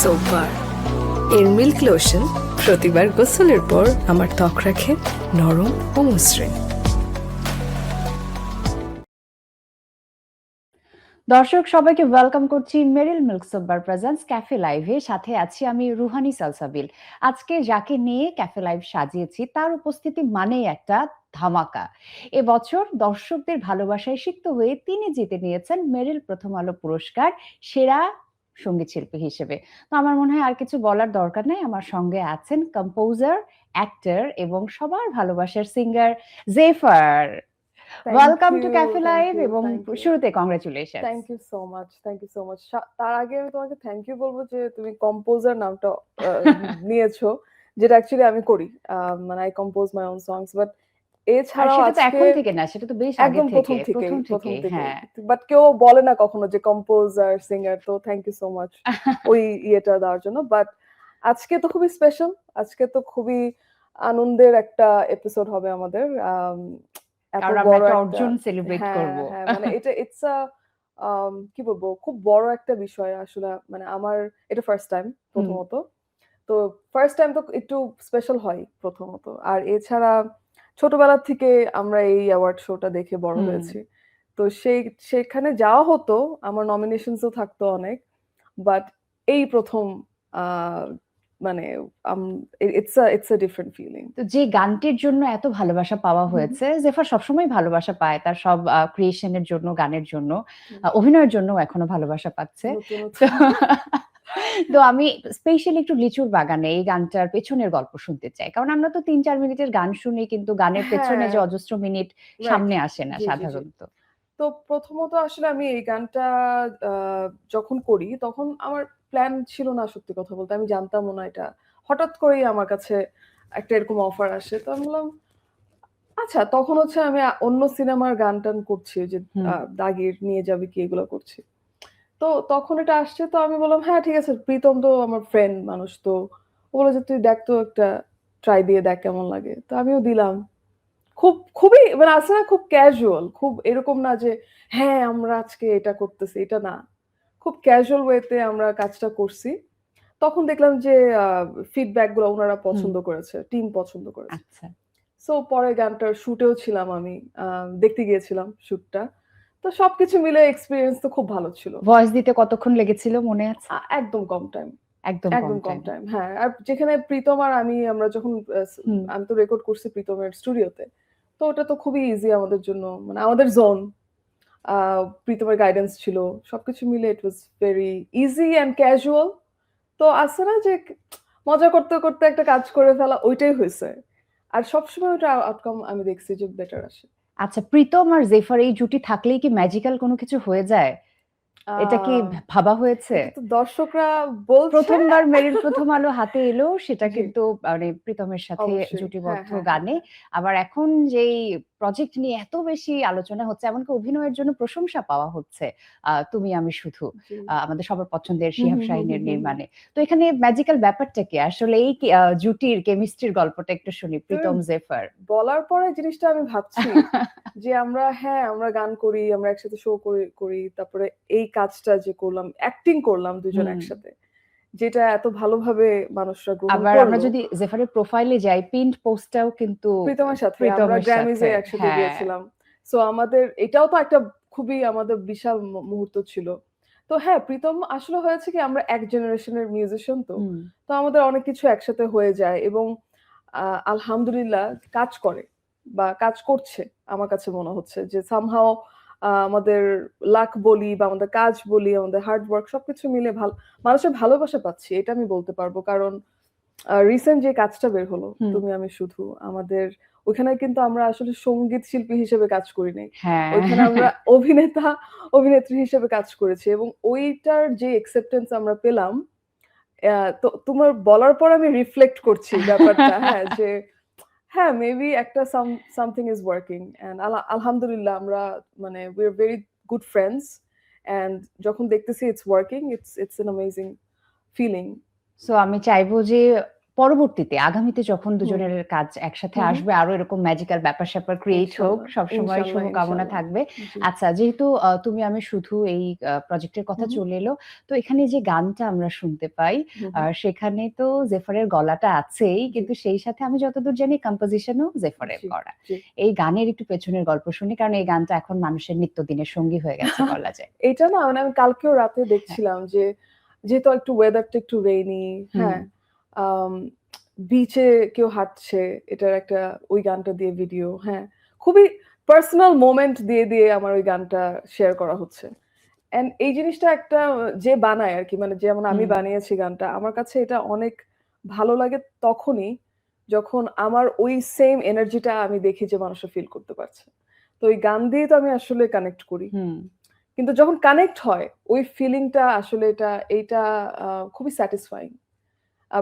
Soap bar. এর milk lotion প্রতিবার গোসলের পর আমার ত্বক রাখে নরম ও মসৃণ। দর্শক সবাইকে ওয়েলকাম করছি Meril milk soap bar presents cafe লাইভে। সাথে আছি আমি রুহানি সালসাবিল। আজকে যাকে নিয়ে ক্যাফে লাইভ সাজিয়েছি তার উপস্থিতি মানেই একটা ধামাকা। এবছর দর্শকদের ভালোবাসায় সিক্ত হয়ে তিনি জিতে নিয়েছেন মেরিল প্রথম আলো পুরস্কার সেরা সঙ্গীত শিল্পী হিসেবে। তো আমার মনে হয় আর কিছু বলার দরকার নেই। আমার সঙ্গে আছেন কম্পোজার, অ্যাক্টর এবং সবার ভালোবাসার singer Jefar. Welcome to cafe live এবং শুরুতে congratulation. Thank you so much, thank you so much. তার আগে আমি তোমাকে থ্যাংক ইউ বলবো যে তুমি কম্পোজার নামটা নিয়েছো, যেটা অ্যাকচুয়ালি আমি করি। মানে I compose my own songs, but এছাড়াও সেটা তো আজকে এখন থেকে না, সেটা তো বেশ আগে একদম থেকে, প্রথম থেকে হ্যাঁ। বাট কেউ বলে না কখনো যে কম্পোজার সিঙ্গার। তো থ্যাংক ইউ সো মাচ ওই ইয়েটা দেওয়ার জন্য। বাট আজকে তো খুবই স্পেশাল, আজকে তো খুবই আনন্দের একটা এপিসোড হবে আমাদের। এত বড় একটা অর্জন সেলিব্রেট করব। হ্যাঁ মানে এটা ইটস আ কি বলবো, খুব বড় একটা বিষয় আসলে। মানে আমার এটা ফার্স্ট টাইম প্রথমত। তো ফার্স্ট টাইম তো একটু স্পেশাল হয় প্রথমত। আর এছাড়া ছোটবেলা থেকে আমরা এই অ্যাওয়ার্ড শোটা দেখে বড় হয়েছি। তো সেখানে যাওয়া হতো, আমার নমিনেশনসও থাকতো অনেক, বাট এই প্রথম মানে ইটস আ ডিফারেন্ট ফিলিং। তো যে গানটির জন্য এত ভালোবাসা পাওয়া হয়েছে, জেফার সবসময় ভালোবাসা পায় তার সব ক্রিয়েশনের জন্য, গানের জন্য, অভিনয়ের জন্য এখনো ভালোবাসা পাচ্ছে। তো আমি স্পেশালি একটু লিচুর বাগানে এই গানটার পেছনের গল্প শুনতে চাই, কারণ আমরা তো 3-4 মিনিটের গান শুনি কিন্তু গানের পেছনে যে অজস্র মিনিট সামনে আসে না সাধারণত। তো প্রথমত আসলে আমি এই গানটা যখন করি তখন আমার প্ল্যান ছিল না, সত্যি কথা বলতে। আমি জানতামও না এটা। হঠাৎ করেই আমার কাছে একটা এরকম অফার আসে। তো আমি বললাম আচ্ছা, তখন হচ্ছে আমি অন্য সিনেমার গান-টান করছি, যে দাগির নিয়ে যাবে কি এগুলো করছি। তো তখন এটা আসছে, তো আমি বললাম হ্যাঁ ঠিক আছে, প্রীতম তো আমার ফ্রেন্ড মানুষ, তো ও বলল যে তুই দেখ তো, একটা ট্রাই দিয়ে দেখ কেমন লাগে। তো আমিও দিলাম। খুবই মানে আছে না, খুব ক্যাজুয়াল, খুব এরকম না যে হ্যাঁ আমরা আজকে এটা করতেছি, এটা না। খুব ক্যাজুয়াল ওয়েতে আমরা কাজটা করছি। তখন দেখলাম যে ফিডব্যাক গুলো ওনারা পছন্দ করেছে, টিম পছন্দ করেছে। আচ্ছা। সো পরে গানটার শুটেও ছিলাম আমি, দেখতে গিয়েছিলাম শুটটা। তো সবকিছু মিলে এক্সপেরিয়েন্স তো খুব ভালো ছিল। ভয়েস দিতে কতক্ষণ লেগেছিল মনে আছে? একদম কম টাইম। একদম কম টাইম। হ্যাঁ, আর যেখানে প্রীতম আর আমরা যখন আমি তো রেকর্ড করছি প্রীতমের স্টুডিওতে। তো ওটা তো খুবই ইজি আমাদের জন্য, মানে আমাদের জোন। প্রীতমের গাইডেন্স ছিল। সবকিছু মিলে it was very easy and casual. তো আছে না যে মজা করতে করতে একটা কাজ করে ফেলা, ওইটাই হয়েছে। আর সবসময় ওটা আউটকাম আমি দেখছি যে বেটার আসে। আচ্ছা, প্রীতম আর জেফার এই জুটি থাকলেই কি ম্যাজিক্যাল কোনো কিছু হয়ে যায়? এটা কি ভাবা হয়েছে? এটা তো দর্শকরা বলছে। প্রথমবার মেরিল প্রথম আলো হাতে এলো সেটা কিন্তু মানে প্রীতমের সাথে জুটিবদ্ধ গানে। আবার এখন যেই প্রজেক্ট নিয়ে এত বেশি আলোচনা হচ্ছে, এমনকি অভিনয়ের জন্য প্রশংসা পাওয়া হচ্ছে, তুমি আমি শুধু, আমাদের সবার পছন্দের শিহাব শাহীনের নির্মাণে। তো এখানে ম্যাজিক্যাল ব্যাপারটা কি আসলে? এই জুটির কেমিস্ট্রির গল্পটা একটু শুনি, প্রীতম জেফার। বলার পরে জিনিসটা আমি ভাবছি যে আমরা গান করি, আমরা একসাথে শো করি, তারপরে এই কাজটা যে করলাম, অ্যাক্টিং করলাম দুজন একসাথে, যেটা এত ভালোভাবে মানুষরা গ্রহণ করলো। আবার আমরা যদি জেফারের প্রোফাইলে যাই, পিন্ড পোস্টটাও কিন্তু প্রীতমের সাথে, আমরা গ্র্যামিজে একসাথে গিয়েছিলাম। সো আমাদের এটাও তো একটা খুবই আমাদের বিশাল মুহূর্ত ছিল। তো হ্যাঁ, প্রীতম আসলে হয়েছে কি, আমরা এক জেনারেশনের মিউজিশিয়ান, তো আমাদের অনেক কিছু একসাথে হয়ে যায় এবং আলহামদুলিল্লাহ কাজ করে বা কাজ করছে। আমার কাছে মনে হচ্ছে যে সামহাও আমাদের লাক বলি বা আমাদের কাজ বলি, আমাদের হার্ড ওয়ার্ক সবকিছু মিলে মানুষের ভালোবাসা পাচ্ছি, এটা আমি বলতে পারবো। কারণ রিসেন্ট যে কাজটা বের হলো, তুমি আমি শুধু, আমাদের ওখানে কিন্তু আমরা আসলে সঙ্গীত শিল্পী হিসেবে কাজ করি নাই। ওইখানে আমরা অভিনেত্রী হিসেবে কাজ করেছি এবং ওইটার যে অ্যাকসেপ্টেন্স আমরা পেলাম, তো তোমার বলার পর আমি রিফ্লেক্ট করছি ব্যাপারটা, হ্যাঁ, যে হ্যাঁ মেবি একটা সামথিং ইজ ওয়ার্কিং। এন্ড আলহামদুলিল্লাহ আমরা মানে we are very good friends, and যখন দেখতেছি it's working, it's an amazing feeling. So আমি চাইবো যে পরবর্তীতে আগামীতে যখন হুম। দুজনের কাজ একসাথে হুম হুম। আসবে আরো এরকম ম্যাজিক্যাল ব্যাপার-স্যাপার ক্রিয়েট হোক, ইনশাল্লাহ সবসময় ইনশাল্লাহ শুভকামনা ইনশাল্লাহ। থাকবে। জি। আচ্ছা, যেহেতু তুমি আমি শুধু এই প্রজেক্টের কথা হুম হুম। চলে এলো। তো এখানে যে গানটা আমরা শুনতে পাই, হুম হুম। সেখানে তো জেফারের গলাটা আছেই, জি কিন্তু সেই সাথে আমি যতদূর জানি কম্পোজিশনও জেফারের জি করা। জি। এই গানের একটু পেছনের গল্প শুনি, কারণ এই গানটা এখন মানুষের নিত্যদিনের সঙ্গী হয়ে গেছে বলা যায়। এটা না মানে আমি কালকেও রাতে হ্যাঁ। দেখছিলাম যে যেহেতু একটু ওয়েদারটা একটু রেইনি, হুম, হ্যাঁ, বিচে কেউ হাঁটছে, এটার একটা ওই গানটা দিয়ে ভিডিও, হ্যাঁ, খুবই পার্সোনাল মোমেন্ট দিয়ে দিয়ে আমার ওই গানটা শেয়ার করা হচ্ছে। এন্ড এই জিনিসটা একটা যে বানায় আরকি, মানে যেমন আমি হুম, বানিয়েছি গানটা, আমার কাছে এটা অনেক ভালো লাগে তখনই যখন আমার ওই সেম এনার্জিটা আমি দেখি যে মানুষরা ফিল করতে পারছে। তো ওই গান দিয়ে তো আমি আসলে কানেক্ট করি। হুম, কিন্তু যখন কানেক্ট হয় ওই ফিলিংটা আসলে এইটা খুবই স্যাটিসফাইং।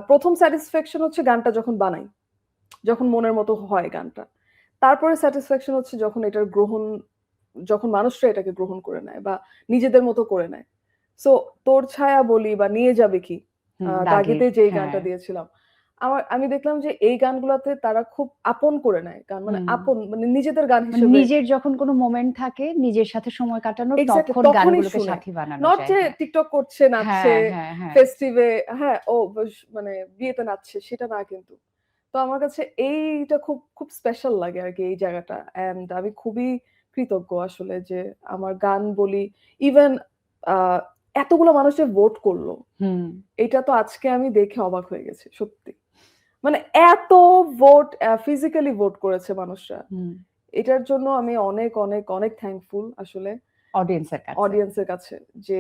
১ম স্যাটিসফ্যাকশন হচ্ছে গানটা যখন বানাই, যখন মনের মতো হয় গানটা। তারপরে স্যাটিসফ্যাকশন হচ্ছে যখন মানুষরা এটাকে গ্রহণ করে নেয় বা নিজেদের মতো করে নেয়। সো 'তোর ছায়া' বলি বা 'নিয়ে যাবে কি' হুম, 'দাগিতে' দাগির, যেই হ্যাঁ। গানটা দিয়েছিলাম। আমি দেখলাম যে এই গানগুলাতে তারা খুব আপন করে নেয়। গান মানে হুম। আপন মানে নিজেদের গান মানে হিসেবে নিজের যখন কোনো মোমেন্ট থাকে, নিজের সাথে সময় কাটানোর, এক্সাক্টলি তখন তখনই গানগুলোকে শুনে। সাথী বানানো নট যায়। যে হ্যাঁ। টিকটক করছে, নাচছে, হ্যাঁ, হ্যাঁ, হ্যাঁ। ফেস্টিভে, হ্যাঁ, ও মানে বিয়েতে নাচছে সেটা না কিন্তু। তো আমার কাছে এইটা খুব, খুব স্পেশাল লাগে আরকি এই জায়গাটা। অ্যান্ড আমি খুবই কৃতজ্ঞ আসলে যে আমার গান বলি ইভেন আ এতগুলো মানুষ যে ভোট করল, হুম, এটা তো আজকে আমি দেখে অবাক হয়ে গেছি সত্যি। মানে এত ভোট ফিজিক্যালি ভোট করেছে মানুষরা। হুম। এটার জন্য আমি অনেক, অনেক, অনেক থ্যাঙ্কফুল আসলে। অডিয়েন্সের কাছে। অডিয়েন্সের কাছে যে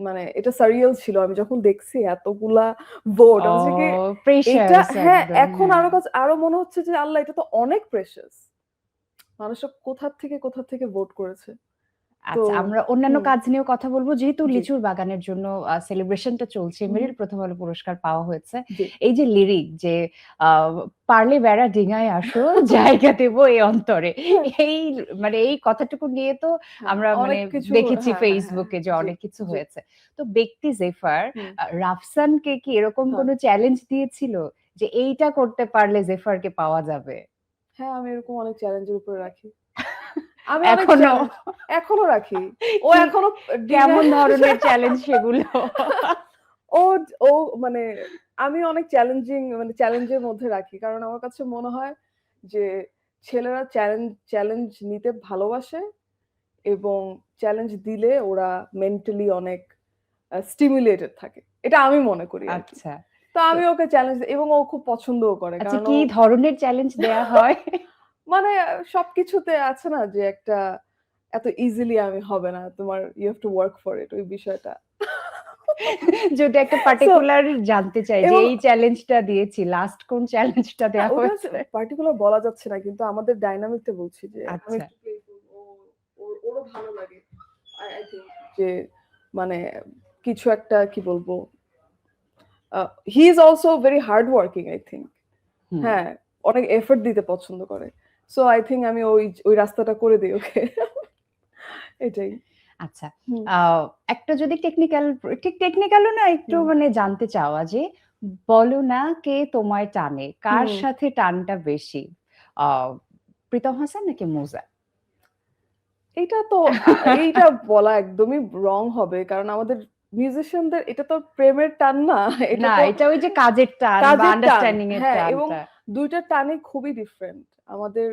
মানে এটা সারিয়াল ছিল। আমি যখন দেখছি এতগুলা ভোট, আমি হচ্ছে কি এইটা, প্রেশাস হ্যাঁ, একদম, এখন হ্যাঁ। আরো মনে হচ্ছে যে আল্লাহ এটা তো অনেক প্রেশাস। মানুষরা কোথা থেকে ভোট করেছে। তো আচ্ছা, আমরা অন্যান্য হুম, কাজ নিয়েও কথা বলব। যেহেতু জি, লিচুর বাগানের জন্য সেলিব্রেশনটা চলছে, হুম, মেরিল প্রথম আলো পুরস্কার পাওয়া হয়েছে। জি, এই যে লিরিক যে আ "পারলে বেড়া ডিঙায় আসো, জায়গা দেব এই অন্তরে।" হ্যাঁ, এই মানে এই কথাটুকু নিয়ে তো হ্যাঁ, আমরা মানে অনেক কিছু, দেখেছি হ্যাঁ, হ্যাঁ, হ্যাঁ, Facebook এ যে জি, অনেক কিছু জি, হয়েছে। তো ব্যক্তি জেফার হুম, রাফসানকে কি এরকম হ্যাঁ, কোনো চ্যালেঞ্জ দিয়েছিল? যে এইটা করতে পারলে জেফারকে পাওয়া যাবে? হ্যাঁ, আমি এরকম অনেক চ্যালেঞ্জের উপরে রাখি। আমি অনেক এখনো? চ্যালেঞ্জ এখনো রাখি। ও কি এখনো কেমন ডিঙায় ধরনের চ্যালেঞ্জ সেগুলো? ও ও মানে আমি অনেক চ্যালেঞ্জের মধ্যে রাখি। কারণ আমার কাছে মনে হয় যে ছেলেরা চ্যালেঞ্জ নিতে ভালোবাসে এবং চ্যালেঞ্জ দিলে ওরা মেন্টালি অনেক স্টিমুলেটেড থাকে। এটা আমি মনে করি আরকি। আচ্ছা। তো তো আমি ওকে চ্যালেঞ্জ এবং ও খুব পছন্দও করে। আচ্ছা, কারণ কি ও ধরনের চ্যালেঞ্জ দেয়া হয়? মানে সবকিছুতে আছে না যে একটা এত ইজিলি আমি হবে না। তোমার you have to work for it ওই বিষয়টা। যদি একটা সো পার্টিকুলার জানতে চাই যে এবং এই চ্যালেঞ্জটা দিয়েছি, লাস্ট কোন চ্যালেঞ্জটা না দেয়া ওটা হয়েছে? পার্টিকুলার বলা যাচ্ছে না। কিন্তু আমাদের ডায়নামিকটা বলছি যে আমি আচ্ছা। একটু প্লেফুল, ওরও ভালো লাগে। আই থিংক যে মানে কিছু একটা কি বলবো? He is also very hard working I think. হুম, হ্যাঁ, অনেক এফোর্ট দিতে পছন্দ করে। সো আই থিংক আমি ওই রাস্তাটা করে দেই ওকে। এটাই। আচ্ছা। হুম, আ একটা যদি ঠিক টেকনিক্যালও না, একটু হুম, মানে জানতে চাওয়া যে, বলো না কে তোমায় টানে? কার হুম। সাথে টানটা বেশি? আ প্রীতম হাসান নাকি মোজা? এইটা তো আ এইটা বলা একদমই রং হবে। কারণ আমাদের মিউজিশিয়ানদের এটা তো প্রেমের টান না। এটা না, তো এটা ওই যে কাজের টান বা কাজের টান। আন্ডারস্ট্যান্ডিং এর হ্যাঁ, এবং টানটা। ২ টার টানই খুবই ডিফারেন্ট। আমাদের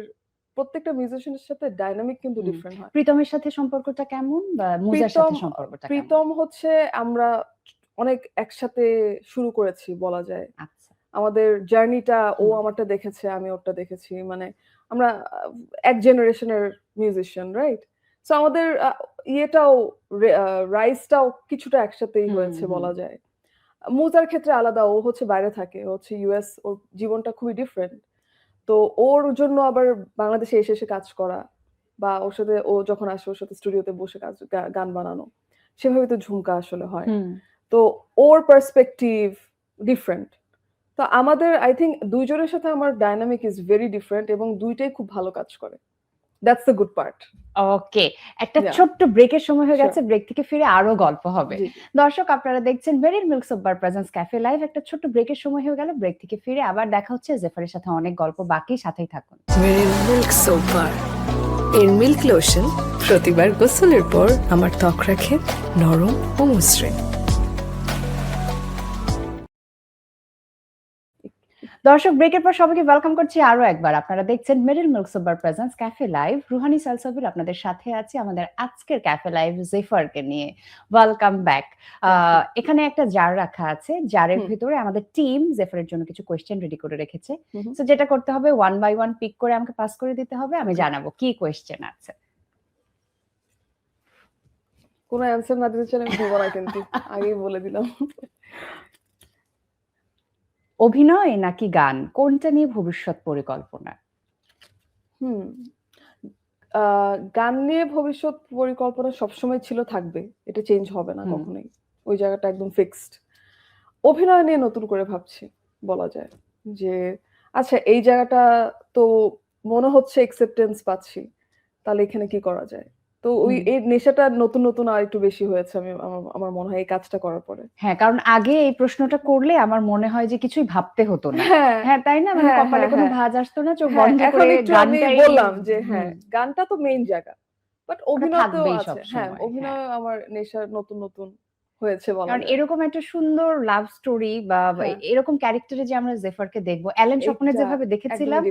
প্রত্যেকটা মিউজিশিয়ানের সাথে ডায়নামিক কিন্তু হুম। ডিফারেন্ট হয়। প্রীতমের সাথে সম্পর্কটা কেমন? বা মুজার প্রীতম সাথে সম্পর্কটা কেমন? প্রীতম হচ্ছে আমরা অনেক একসাথে শুরু করেছি বলা যায়। আচ্ছা। আমাদের জার্নিটা ও হুম, আমারটা দেখেছে, আমি ওরটা দেখেছি। মানে আমরা এক জেনারেশনের মিউজিশিয়ান, রাইট? সো আমাদের ইয়েটাও রে আ রাইজটাও কিছুটা একসাথেই হুম, হয়েছে হুম, বলা যায়। মুজার ক্ষেত্রে আলাদা। ও হচ্ছে বাইরে থাকে। ও হচ্ছে ইউএস। ওর জীবনটা খুবই ডিফারেন্ট। তো ওর জন্য আবার বাংলাদেশে এসে কাজ করা বা ওর সাথে ও যখন আসে ওর সাথে স্টুডিওতে বসে গান বানানো। সেভাবে তো ঝুমকা আসলে হয়। হুম। তো ওর পার্সপেক্টিভ ডিফারেন্ট। তো আমাদের আই থিংক ২ জনের সাথে আমার ডায়নামিক ইস ভেরি ডিফারেন্ট এবং ২ টাই খুব ভালো কাজ করে। That's the good part. Okay, একটা Yeah. ছোট্ট ব্রেকের সময় হয়ে Sure. গেছে, ব্রেক থেকে ফিরে আরো গল্প হবে। জি। দর্শক আপনারা দেখছেন Meril milks of bar presents cafe live. একটা ছোট্ট ব্রেকের সময় হয়ে গেল, ব্রেক থেকে ফিরে আবার দেখা হচ্ছে। জেফারের সাথে অনেক গল্প বাকি, সাথেই থাকুন। মেরিল মিল্ক সোপ বার এর মিল্ক লোশন প্রতিবার গোসলের পর আমার ত্বক রাখে নরম ও মসৃণ। দর্শক ব্রেকের পর সবাইকে ওয়েলকাম করছি আরো একবার। আপনারা দেখছেন Meril milks of bar presents cafe live. Ruhani Salsabil আপনাদের সাথে আছে আমাদের আজকের ক্যাফে লাইভ জেফারকে নিয়ে। Welcome back. এখানে একটা জার রাখা আছে, জারের ভিতরে আমাদের টিম জেফারের জন্য কিছু কোয়েশ্চেন রেডি করে রেখেছে। তো যেটা করতে হবে, ওয়ান বাই ওয়ান পিক করে আমাকে পাস করে দিতে হবে, আমি জানাবো কি কোয়েশ্চেন আছে। কোনো অ্যানসার না দিতে চাইলে আমি দেবো না, কিন্তু আগেই বলে দিলাম। অভিনয় নাকি গান, কোনটা নিয়ে ভবিষ্যৎ পরিকল্পনা? গান নিয়ে ভবিষ্যৎ পরিকল্পনা সবসময় ছিল, থাকবে, এটা চেঞ্জ হবে না কখনোই, ওই জায়গাটা একদম ফিক্সড। অভিনয় নিয়ে নতুন করে ভাবছি, বলা যায় যে আচ্ছা এই জায়গাটা তো মনে হচ্ছে অ্যাকসেপ্টেন্স পাচ্ছি, তাহলে এখানে কি করা যায়। তো ওই এই নেশাটা নতুন নতুন আর একটু বেশি হয়েছে আমি আমার মনে হয় এই কাজটা করার পরে। হ্যাঁ, কারণ আগে এই প্রশ্নটা করলে আমার মনে হয় যে কিছুই ভাবতে হতো না। হ্যাঁ তাই না, মানে কপালে কোনো ভাঁজ আসতো না, চোখ বন্ধ এখন করে একটু আমি গানটাই বললাম যে হ্যাঁ গানটা তো মেইন জায়গা, বাট অভিনয় তো থাকবেই আছে। হ্যাঁ, সবসময়। অভিনয় আমার নেশার নতুন নতুন হয়েছে বলা কারণ যায়। এরকম একটা সুন্দর লাভ স্টোরি বা এরকম ক্যারেক্টারে যে আমরা জেফারকে দেখবো, অ্যালেন স্বপ্নে যেভাবে দেখেছিলাম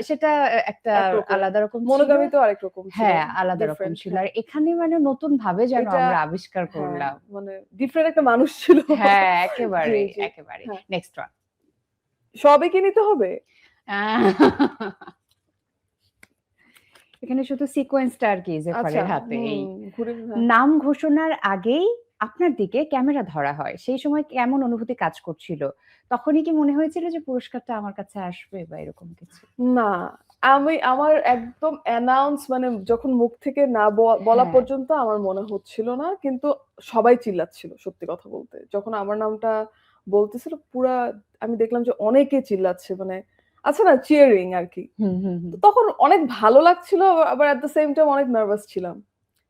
সেটা একটা আলাদা রকম ছিল। মনোগামী তো আরেক রকম ছিল। হ্যাঁ, আলাদা রকম ছিল। আর এখানে মানে নতুন ভাবে যেন আমরা আবিষ্কার করলাম, মানে ডিফারেন্ট একটা মানুষ ছিল। হ্যাঁ একেবারে একেবারে। Next one. সবই কি নিতে হবে? এখানে শুধু সিকোয়েন্সটা আর কি জেফারের হাতে। এই ঘুরে নাম ঘোষণার আগেই আপনার দিকে ক্যামেরা ধরা হয়, সেই সময় কেমন অনুভূতি কাজ করছিল? তখনই কি মনে হয়েছিল যে পুরস্কারটা আমার কাছে আসবে বা এরকম কিছু? না, আমার একদম অ্যানাউন্স মানে যখন মুখ থেকে না বলা পর্যন্ত আমার মনে হচ্ছিল না, কিন্তু সবাই চিল্লাচ্ছিল সত্যি কথা বলতে। যখন আমার নামটা বলতেছিল পুরা আমি দেখলাম যে অনেকে চিল্লাচ্ছে, মানে আচ্ছা না, চিয়ারিং আর কি। তখন অনেক ভালো লাগছিল, আবার এট দ্য সেম টাইম অনেক নার্ভাস ছিলাম,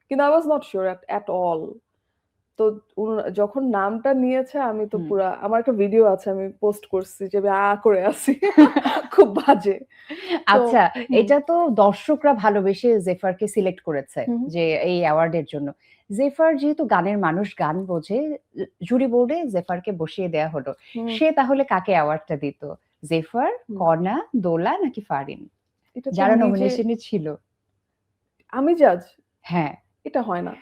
কিন্তু I was not sure at all. তো যখন নামটা নিয়েছে আমি তো পুরা, আমার একটা ভিডিও আছে আমি পোস্ট করছি যে করে আছি, খুব বাজে। আচ্ছা, এটা তো দর্শকরা ভালোবেসে জেফারকে সিলেক্ট করেছে যে এই অ্যাওয়ার্ডের জন্য। জেফার যেহেতু গানের মানুষ, গান বোঝে, জুরি বোর্ডে জেফারকে বসিয়ে দেয়া হলো। সে তাহলে কাকে অ্যাওয়ার্ডটা দিত? জেফার, কনা, দোলা নাকি ফারিন, যারা নমিনেশনে ছিল? আমি জাজ? হ্যাঁ। এটা হয় না,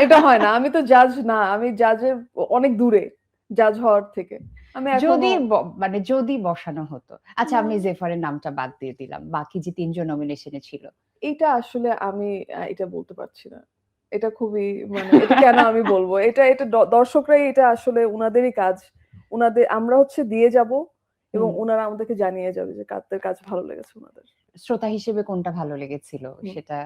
এটা হয় না। আমি তো জাজ না, আমি জাজের অনেক দূরে, জাজ হওয়ার থেকে। আমি যদি মানে যদি বসানো হতো, আচ্ছা আমি জেফারের নামটা বাদ দিয়ে দিলাম, বাকি যে তিনজন নমিনেশনে ছিল। এটা আসলে আমি এটা বলতে পারছি না। এটা খুবই মানে এটা কেন আমি বলবো, এটা এটা দর্শকরাই, এটা আসলে উনাদেরই কাজ। উনাদের আমরা হচ্ছে দিয়ে যাব এবং উনারা আমাদেরকে জানিয়ে যাবে যে কাদের কাজ ভালো লেগেছে উনাদের। শ্রোতা হিসেবে কোনটা ভালো লেগেছিল সেটা?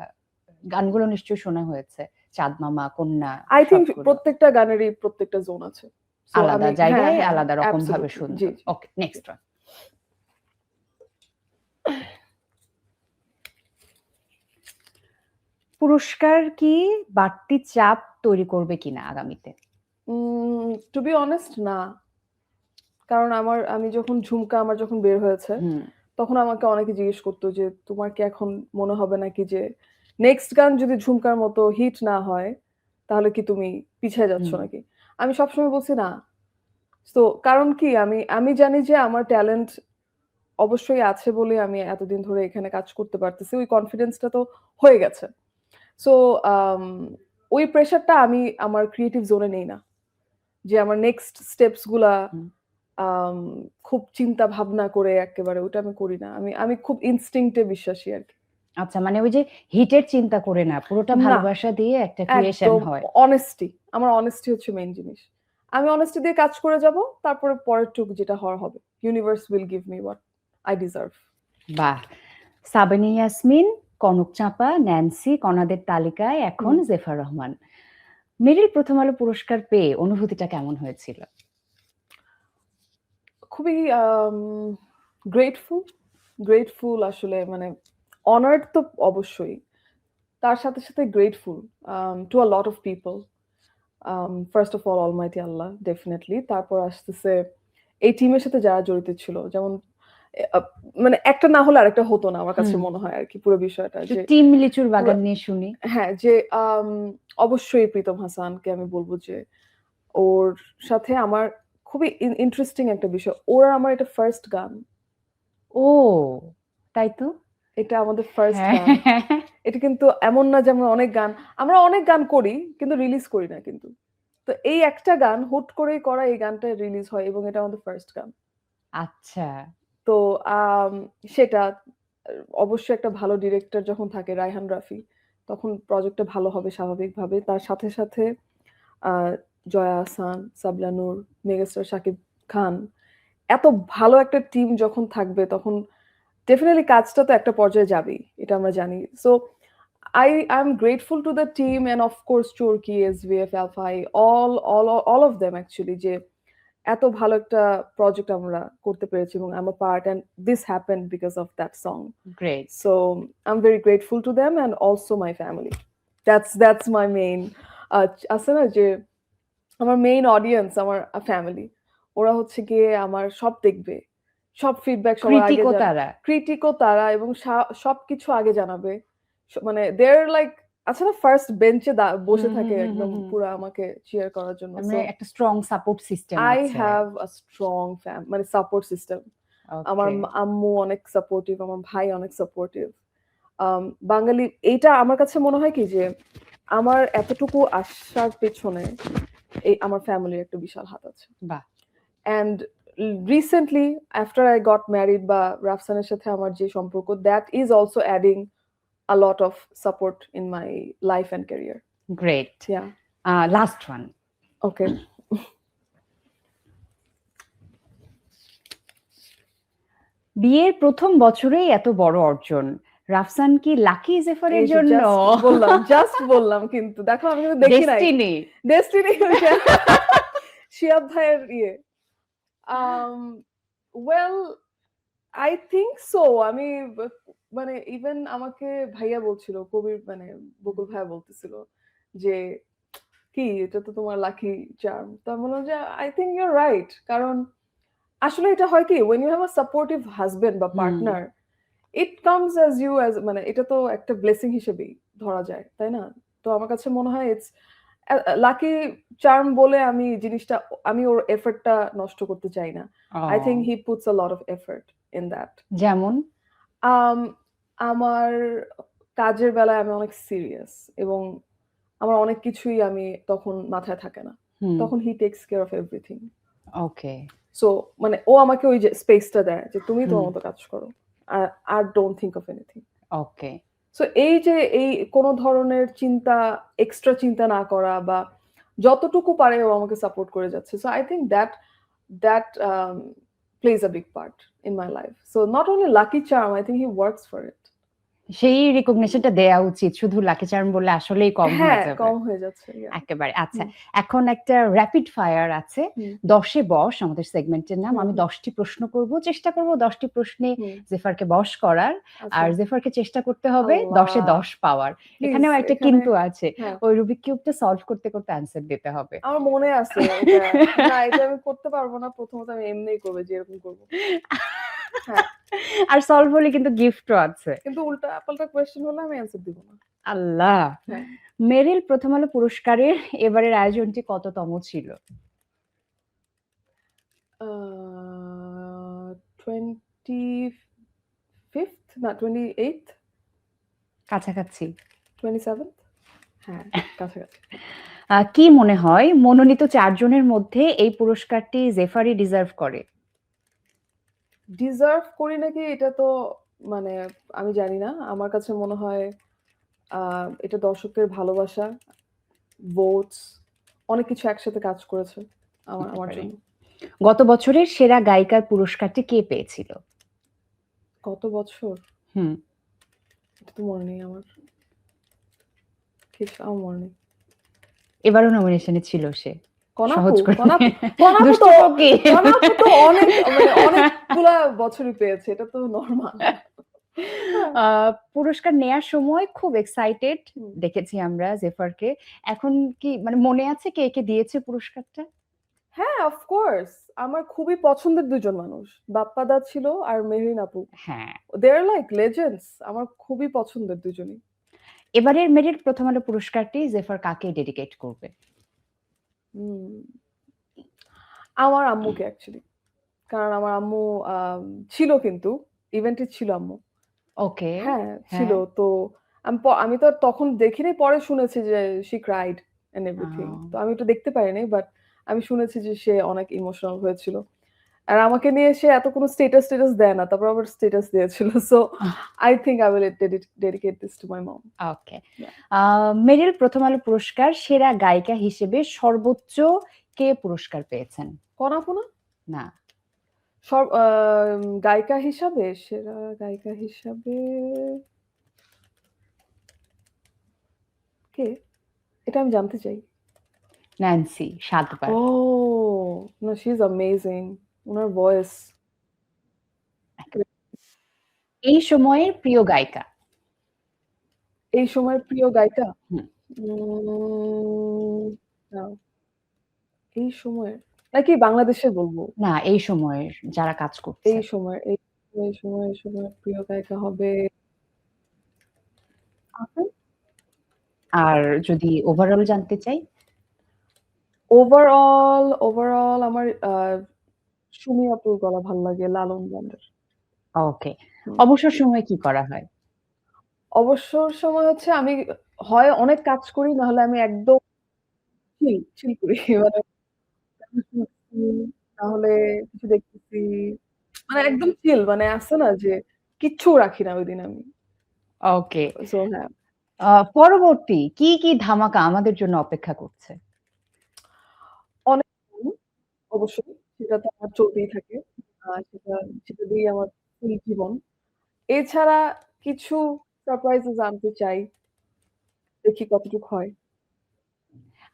গানগুলো নিশ্চয়ই শোনা হয়েছে, চাঁদ মামা, কন্যা। আই থিংক প্রত্যেকটা গানেরই প্রত্যেকটা জোন আছে, আলাদা জায়গায় আলাদা রকম ভাবে শুনছি। ওকে, নেক্সট ওয়ান। পুরস্কার কি বাড়তি চাপ তৈরি করবে কিনা আগামীতে? টু বি অনেস্ট না, কারণ আমি যখন ঝুমকা আমার যখন বের হয়েছে তখন আমাকে অনেকে জিজ্ঞেস করতো যে তোমার কি এখন মনে হবে নাকি যে নেক্সট গান যদি ঝুমকার মতো হিট না হয় তাহলে কি তুমি পিছিয়ে যাচ্ছ নাকি? আমি সবসময় বলছি না। তো কারণ কি আমি জানি যে আমার ট্যালেন্ট অবশ্যই আছে বলে আমি এতদিন ধরে এখানে কাজ করতে পারতেছি, ওই কনফিডেন্সটা তো হয়ে গেছে। সো ওই প্রেশারটা আমি আমার ক্রিয়েটিভ জোনে নেই না, যে আমার নেক্সট স্টেপস গুলা খুব চিন্তা ভাবনা করে একেবারে ওটা আমি করি না। আমি খুব ইনস্টিংক্টে বিশ্বাসী আর কি। আচ্ছা, মানে ওই যে হিটের চিন্তা করে না, পুরোটা ভালোবাসা দিয়ে একটা ক্রিয়েশন হয়। অনেস্টি, আমার অনেস্টি হচ্ছে মেইন জিনিস। আমি অনেস্টি দিয়ে কাজ করে যাব, তারপরে পরের টুক যেটা হওয়ার হবে। Universe will give me what I deserve. বাহ। সাবিনা ইয়াসমিন, কনক চাঁপা, ন্যান্সি, কনাদের তালিকায় এখন জেফার রহমান। মেরিল প্রথম আলো পুরস্কার পেয়ে অনুভূতিটা কেমন হয়েছিল? খুবই গ্রেটফুল আসলে, মানে অনার্ড তো অবশ্যই, তার সাথে সাথে grateful to a lot of people. First of all Almighty Allah definitely, তারপর আসতেছে এই টিমের সাথে যারা জড়িত ছিল, যেমন মানে একটা না হলে আরেকটা হতো না আমার কাছে মনে হয় আর কি পুরো বিষয়টা। যে টিম লিচুর বাগান নিয়ে শুনি। হ্যাঁ, যে অবশ্যই প্রীতম হাসানকে আমি বলবো যে ওর সাথে আমার খুবই ইন্টারেস্টিং একটা বিষয়, ওরা আমার এটা ফার্স্ট গান। ও তাই তো, এটা আমাদের ফার্স্ট হ্যাঁ। গান। এটা কিন্তু এমন না যে আমরা অনেক গান করি কিন্তু রিলিজ করি না, কিন্তু তো এই একটা গান হুট করেই করা, এই গানটা রিলিজ হয় এবং এটা আমাদের ফার্স্ট গান। আচ্ছা, তো সেটা অবশ্যই একটা ভালো ডিরেক্টর যখন থাকে রায়হান রাফি, তখন প্রজেক্টটা ভালো হবে স্বাভাবিকভাবে। তার সাথে সাথে জয়া আহসান, সাবলা নূর, মেগাস্টার শাকিব খান, এত ভালো একটা টিম যখন থাকবে তখন ডেফিনেটলি কাজটা তো একটা পর্যায়ে যাবেই, এটা আমরা জানি। So I am grateful to the team and of course Chorki, SVF, Alfai, all of them actually, যে এত ভালো একটা প্রজেক্ট আমরা করতে পেরেছি এবং I'm a part and this happened because of that song. Great. So I'm very grateful to them and also my family. That's my main আছে না যে আমার মেইন অডিয়েন্স আমার ফ্যামিলি, ওরা হচ্ছে গিয়ে আমার সব দেখবে, সব ফিডব্যাক সবার আগে ক্রিটিকও তারা এবং সবকিছু আগে জানাবে। মানে দেয়ার লাইক আচ্ছা না, ফার্স্ট বেঞ্চে বসে থাকে একদম পুরো আমাকে চিয়ার করার জন্য। মানে একটা স্ট্রং সাপোর্ট সিস্টেম আছে। আই হ্যাভ আ স্ট্রং মানে সাপোর্ট সিস্টেম। আমার আম্মু অনেক সাপোর্টিভ, আমার ভাই অনেক সাপোর্টিভ। বাঙালি, এইটা আমার কাছে মনে হয় কি যে আমার এতটুকু আসার পেছনে এই আমার ফ্যামিলির একটা বিশাল হাত আছে। বাহ। And recently after I got married বা রাফসানের সাথে আমার যে সম্পর্ক, that is also adding a lot of support in my life and career. Great. Yeah. Last one. Okay. বিয়ের প্রথম বছরেই এত বড় অর্জন, রাফসান কি লাকি জেফারের জন্য? জাস্ট বললাম কিন্তু দেখো আমি কিন্তু দেখি নাই। ডেস্টিনি শিয়াব ভাইয়ের ইয়ে। Well I think so. আমি মানে ইভেন আমাকে ভাইয়া বলছিল, কবির মানে বকুল ভাইয়া বলতেছিল যে কি এটা তো তোমার লাকি চার্ম। তো আমি বললাম যে আই থিঙ্ক ইউর রাইট, কারণ আসলে এটা হয় কি when you have a supportive husband বা partner, it comes as you as মানে এটা তো একটা ব্লেসিং হিসেবেই ধরা যায়, তাই না? তো আমার কাছে মনে হয় ইটস লাকি চার্ম বলে আমি জিনিসটা, আমি ওর এফর্টটা নষ্ট করতে চাই না। I think he puts a lot of effort in that. যেমন আমার কাজের বেলায় আমি অনেক সিরিয়াস এবং আমার অনেক কিছুই আমি তখন মাথায় থাকে না, তখন হি tax care of everything. Okay. So মানে ও আমাকে ওই যে স্পেসটা দেয় যে তুমি তোমার মতো কাজ করো, আর don't think of anything. Okay. So এই যে এই কোনো ধরনের চিন্তা, এক্সট্রা চিন্তা না করা বা যতটুকু পারে ও আমাকে সাপোর্ট করে যাচ্ছে। So I think that plays a big part in my life. So not only lucky charm, I think he works for it. সেই রিকগনিশনটা দেয়া উচিত, শুধু লাকি চার্ম বলে আসলেই কম হয়ে যাবে। কম হয়ে যাচ্ছে একেবারে। আচ্ছা, এখন একটা র‍্যাপিড ফায়ার আছে, 10-এ বশ আমাদের সেগমেন্টের নাম। আমি 10টি প্রশ্ন করব, চেষ্টা করব 10টি প্রশ্নে জেফারকে বশ করার, আর জেফারকে চেষ্টা করতে হবে 10-এ 10 পাওয়ার। এখানেও একটা কিন্তু আছে, ওই রুবিক কিউবটা সলভ করতে করতে অ্যানসার দিতে হবে। আমার মনে আছে এটা। না, এটা আমি করতে পারবো না, প্রথমত আমি এমনিই করব যে এরকম করব। আর সলভ হলে কিন্তু গিফটও আছে, কিন্তু উল্টা পাল্টা কোশ্চেন হলে আমি অ্যানসার দিব না। আল্লাহ। মেরিল প্রথম আলো পুরস্কারের এবারের আয়োজনটি কততম ছিল? 25th না 28th, কাছাকাছি। 27th, হ্যাঁ কাছাকাছি। কি মনে হয় মনোনীত 4 জনের মধ্যে এই পুরস্কারটি জেফারি ডিজার্ভ করে? ডিজার্ভ করি নাকি এটা তো মানে আমি জানি না। আমার কাছে মনে হয় এটা দর্শকের ভালোবাসা, ভোটস, অনেক কিছু একসাথে কাজ করেছে আমার জন্য। গত বছরের সেরা গায়িকার পুরস্কারটি কে পেয়েছিল? গত বছর এটা তো মনে নেই আমার, কিছু আমার মনে নেই। এবারও নমিনেশনে ছিল সে। অনেকগুলা বছরই পেয়েছে, এটা তো নরমাল। পুরস্কার নেয়ার সময় খুব এক্সাইটেড দেখেছি আমরা জেফারকে। এখন কি মানে মনে আছে কে দিয়েছে পুরস্কারটা? হ্যাঁ, অফ কোর্স। আমার খুবই পছন্দের ২ জন মানুষ। বাপ্পাদা ছিল আর মেহরিন আপু। হ্যাঁ। দে আর লাইক লেজেন্ডস। আমার খুবই পছন্দের দুজনই। এবারের মেরিল প্রথম আলো পুরস্কারটি জেফার কাকে ডেডিকেট করবে? হুম। আমার আম্মুকে অ্যাকচুয়ালি। কারণ আমার আম্মু ছিল কিন্তু ইভেন্টে ছিল আম্মু। ওকে। হ্যাঁ, ছিল। হ্যাঁ। তো আমি তো আর তখন দেখিনি, পরে শুনেছি যে she cried and everything. তো আমি তো দেখতে পারিনি, বাট আমি শুনেছি যে সে অনেক ইমোশনাল হয়েছিল। আর আমাকে নিয়ে সে এত কোনো স্ট্যাটাস দেয় না। তারপর আবার স্ট্যাটাস দিয়েছিল। So I think I will dedicate this to my mom. Okay. Yeah. মেরিল প্রথম আলো পুরস্কার সেরা গায়িকা হিসেবে সর্বোচ্চ কে পুরস্কার পেয়েছেন? কোন আপু না? না। গায়িকা হিসাবে, সেরা গায়িকা হিসাবে কে? এটা আমি জানতে চাই। ন্যান্সি ৭ বার। Oh! No, she's amazing. উনার ভয়েস। এই সময়ের প্রিয় গায়িকা? এই সময়ের প্রিয় গায়িকা? হুম। দাঁড়াও। এই সময়ের? নাকি বাংলাদেশে বলবো? না, এই সময়ের যারা কাজ করছে। এই সময়ের প্রিয় গায়িকা হবে আপু? আর যদি ওভারঅল জানতে চাই? ওভারঅল আমার সুমি আপুর গলা ভাল লাগে, লালন ব্যান্ডের। ওকে। হুম। অবসর সময়ে কি করা হয়? অবসর সময় হচ্ছে আমি হয় অনেক কাজ করি, না হলে আমি একদম চিল করি। মানে শুনছি, তাহলে কিছু দেখতেছি। মানে একদম চিল, মানে আছে না যে কিচ্ছু রাখি না ঐদিন আমি। ওকে। সো হ্যাঁ। পরবর্তী কি ধামাকা আমাদের জন্য অপেক্ষা করছে? অনেক অবশ্যই সেটা তো আমার চলতেই থাকে। সেটা দিয়েই আমার ফুল জীবন। এছাড়া কিছু সারপ্রাইজেস আনতে চাই। দেখি কতটুক হয়।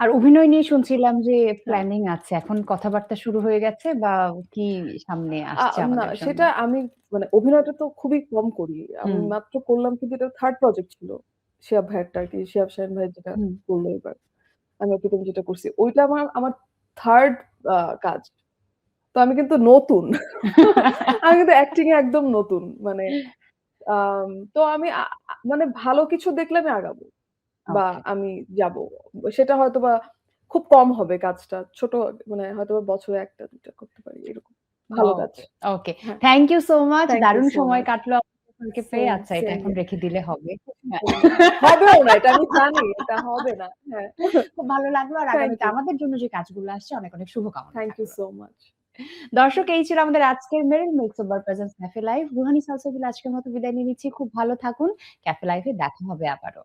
আর অভিনয় নিয়ে শুনছিলাম যে হ্যাঁ। প্ল্যানিং আছে। এখন কথাবার্তা শুরু হয়ে গেছে বা কি সামনে আসছে না, আমাদের জন্য? সেটা আমি মানে অভিনয়টা তো খুবই কম করি। আমি মাত্র করলাম, কিন্তু এটা 3rd প্রজেক্ট ছিল। শিহাব ভাইয়েরটা আরকি। শিহাব শাহীন ভাই যেটা হুম। করলো এবার। আমি প্রথম যেটা করছি। ওইটা আমার 3rd কাজ। তো আমি কিন্তু নতুন। আমি কিন্তু অ্যাক্টিং এ একদম নতুন। মানে তো আমি মানে ভালো কিছু দেখলে আমি আগাবো। বা ওকে। আমি যাবো। সেটা হয়তোবা খুব কম হবে কাজটা। ছোট, মানে হয়তোবা বছরে ১ টা ২ টা করতে পারি এরকম। ভালো কাজ। Okay, okay. হ্যাঁ। Thank you so much. Thank you দারুণ সো সময় মাচ। কাটলো আপনাকে পেয়ে। আচ্ছা, এটা সেম এখন হিয়ার। রেখে দিলে হবে। হ্যাঁ। হবেও না, এটা আমি জানি। এটা হবে না। হ্যাঁ। খুব ভালো লাগলো। আর থ্যাংক আগামীতে ইউ। আমাদের জন্য যে কাজগুলো আসছে অনেক শুভকামনা থ্যাংক ইউ থাকলো। So much. দর্শক, এই ছিল আমাদের আজকের Meril mix over presents cafe live. Ruhani Salsabil আজকের মতো বিদায় নিয়ে নিচ্ছি। খুব ভালো থাকুন। ক্যাফে লাইভে দেখা হবে আবারও।